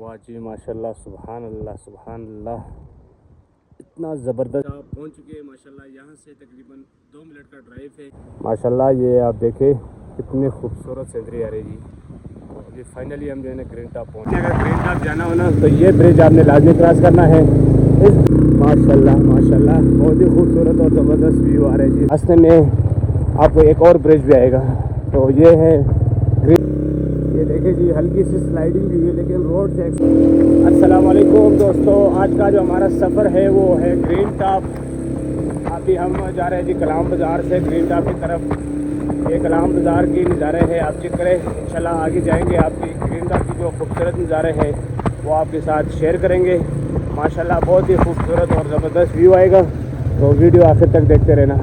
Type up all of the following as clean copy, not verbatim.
वाह जी माशाल्लाह, सुभान अल्लाह सुभान अल्लाह, इतना ज़बरदस्त आप पहुँच चुके हैं माशाल्लाह। यहाँ से तकरीबन 2 मिनट का ड्राइव है माशाल्लाह। ये आप देखें कितनी खूबसूरत सीनरी आ रही जी। तो अभी फाइनली हम जो है ना ग्रीन टॉप पहुँचे। अगर ग्रीन टॉप जाना हो ना तो ये ब्रिज आपने लाजमी क्रॉस करना है। इस माशाल्लाह माशाल्लाह बहुत ही खूबसूरत और ज़बरदस्त व्यू आ रहा है जी। रास्ते में आपको एक और ब्रिज भी आएगा, तो ये है ये देखें जी, हल्की सी स्लाइडिंग भी है लेकिन रोड से। अस्सलाम वालेकुम दोस्तों, आज का जो हमारा सफ़र है वो है ग्रीन टॉप। अभी हम जा रहे हैं जी कलाम बाज़ार से ग्रीन टॉप की तरफ। ये कलाम बाज़ार की नज़ारे हैं, आप चेक करें। इंशाल्लाह आगे जाएंगे, आपकी ग्रीन टॉप की जो खूबसूरत नज़ारे हैं वो आपके साथ शेयर करेंगे माशाल्लाह। बहुत ही खूबसूरत और ज़बरदस्त व्यू आएगा, तो वीडियो आखिर तक देखते रहना।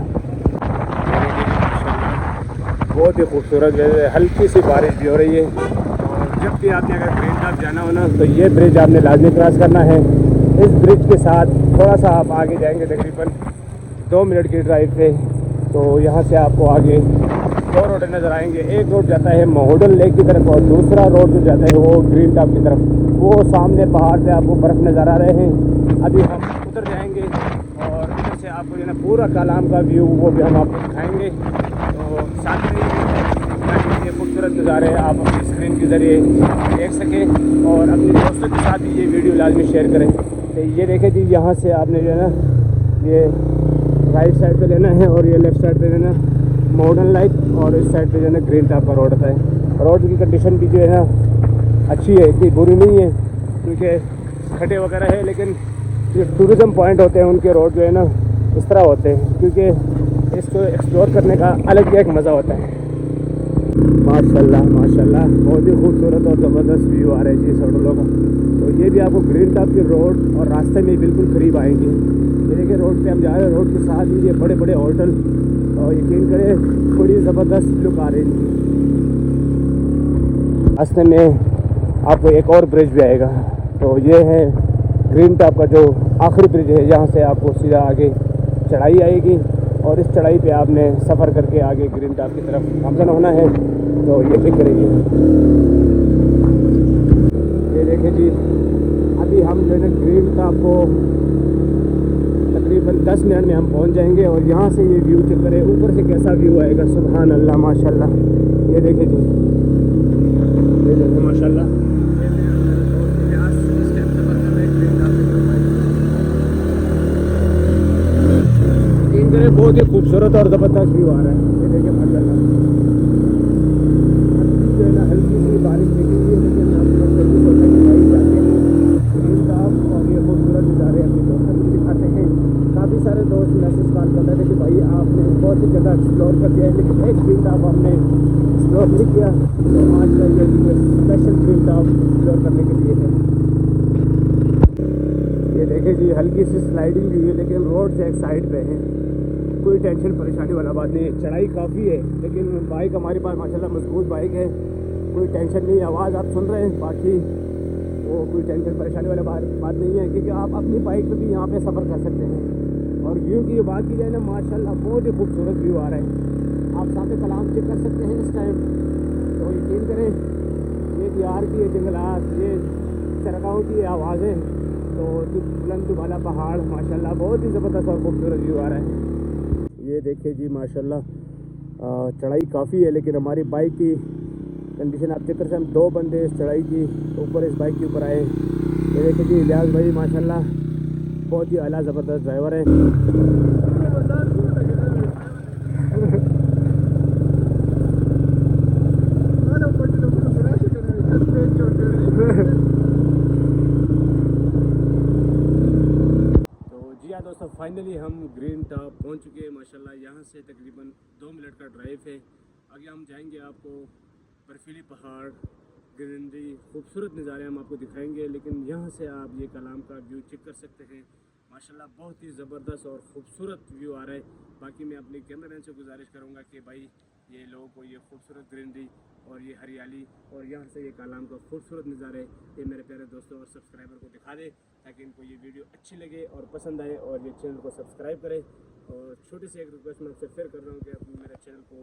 बहुत ही खूबसूरत जगह है, हल्की सी बारिश भी हो रही है। और जब भी आपने अगर ग्रीन टॉप जाना हो ना तो ये ब्रिज आपने लाजमी क्रॉस करना है। इस ब्रिज के साथ थोड़ा सा आप आगे जाएंगे तकरीबन 2 मिनट की ड्राइव पे, तो यहाँ से आपको आगे 2 रोड नज़र आएंगे। एक रोड जाता है महोडल लेक की तरफ और दूसरा रोड जो जाता है वो ग्रीन टॉप की तरफ। वो सामने पहाड़ पे आपको बर्फ़ नज़र आ रहे हैं। अभी हम उतर जाएंगे और इधर से आपको जो है ना पूरा कलाम का व्यू वो भी हम आपको दिखाएंगे। तो साथ में ये खूबसूरत नज़ारे आप अपनी स्क्रीन के ज़रिए देख सकें और अपने दोस्तों के साथ भी ये वीडियो लाजमी शेयर करें। तो ये देखें जी, यहाँ से आपने जो है ना ये राइट साइड पे लेना है और ये लेफ़्ट साइड पे लेना मॉडर्न लाइट, और इस साइड पे जो है ना ग्रीन टॉप का रोड आता है। रोड की कंडीशन भी जो है ना अच्छी है, इतनी बुरी नहीं है क्योंकि खड्डे वगैरह है, लेकिन जो टूरिज़म पॉइंट होते हैं उनके रोड जो है ना इस तरह होते हैं क्योंकि इसको एक्सप्लोर करने का अलग ही एक मज़ा होता है। माशाल्लाह माशाल्लाह बहुत ही खूबसूरत और ज़बरदस्त व्यू आ रहा है जी सड़कों का। तो ये भी आपको ग्रीन टॉप की रोड और रास्ते में बिल्कुल करीब आएंगे। ये देखिए रोड पे हम जा रहे हैं, रोड के साथ ही ये बड़े बड़े होटल, और यकीन करें बड़ी ज़बरदस्त लुक आ रही है। रास्ते में आपको एक और ब्रिज भी आएगा, तो ये है ग्रीन टॉप का जो आखिरी ब्रिज है। यहाँ से आपको सीधा आगे चढ़ाई आएगी और इस चढ़ाई पे आपने सफ़र करके आगे ग्रीन टॉप की तरफ गामज़न होना है। तो ये ठीक करेंगे। ये देखें जी, अभी हम जो है ग्रीन टॉप को तकरीबन 10 मिनट में हम पहुंच जाएंगे और यहाँ से ये व्यू चेक करें, ऊपर से कैसा व्यू आएगा। सुभान अल्लाह माशाल्लाह, ये देखें जी, ये देखें माशाल्लाह। बहुत ही खूबसूरत और ज़बरदस्त व्यू आ रहा है। ये देखिए माशाल्लाह, जो है ना हल्की सी बारिश दिखी हुई है, लेकिन हम लोग जल्दी सोचते हैं कि भाई जाते हैं ग्रीन टॉप और ये खूबसूरत नज़ारे अपने दोस्तों को दिखाते हैं। काफ़ी सारे दोस्त मैसेज कॉल कर रहे थे कि भाई आपने बहुत सी जगह एक्सप्लोर कर दिया है लेकिन एक ग्रीन टॉप आपने एक्सप्लोर नहीं किया। तो आज का ये स्पेशल ग्रीन टॉप एक्सप्लोर करने के लिए है। ये देखें जी, हल्की सी स्लाइडिंग भी है लेकिन रोड से एक साइड पे है, कोई टेंशन परेशानी वाला बात नहीं है। चढ़ाई काफ़ी है लेकिन बाइक हमारे पास माशाल्लाह मजबूत बाइक है, कोई टेंशन नहीं। आवाज़ आप सुन रहे हैं, बाकी वो कोई टेंशन परेशानी वाला बात नहीं है क्योंकि आप अपनी बाइक पे भी यहाँ पे सफ़र कर सकते हैं। और व्यू की बात की जाए ना माशाल्लाह बहुत ही खूबसूरत व्यू आ रहा है। आप साथ कलाम चेक कर सकते हैं इस टाइम। तो यकीन करें, ये बिहार की ये जंगलात, ये चरगाहों की आवाज़ें, तो बुलंद वाला पहाड़ माशाल्लाह बहुत ही ज़बरदस्त और खूबसूरत व्यू आ रहा है। ये देखिए जी माशाल्लाह, चढ़ाई काफ़ी है लेकिन हमारी बाइक की कंडीशन आप चेक कर सकते हैं। हम 2 बंदे इस चढ़ाई की ऊपर इस बाइक के ऊपर आए। ये देखिए जी, इलियास भाई माशाल्लाह बहुत ही आला ज़बरदस्त ड्राइवर है। दोस्तों फाइनली हम ग्रीन टॉप पहुंच चुके हैं माशाल्लाह। यहाँ से तकरीबन 2 मिनट का ड्राइव है। आगे हम जाएंगे, आपको बर्फीली पहाड़, ग्रीनरी, खूबसूरत नज़ारे हम आपको दिखाएंगे। लेकिन यहाँ से आप ये कलाम का व्यू चेक कर सकते हैं माशाल्लाह, बहुत ही ज़बरदस्त और ख़ूबसूरत व्यू आ रहा है। बाकी मैं अपने कैमरामैन से गुजारिश करूँगा कि भाई ये लोगों को ये खूबसूरत ग्रीनरी और ये हरियाली और यहाँ से ये कलाम का खूबसूरत नज़ारे ये मेरे प्यारे दोस्तों और सब्सक्राइबर को दिखा दे, ताकि इनको ये वीडियो अच्छी लगे और पसंद आए और ये चैनल को सब्सक्राइब करें। और छोटी सी एक रिक्वेस्ट मैं आपसे फिर कर रहा हूँ कि आप मेरे चैनल को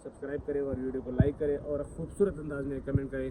सब्सक्राइब करें और वीडियो को लाइक करें और खूबसूरत अंदाज में कमेंट करें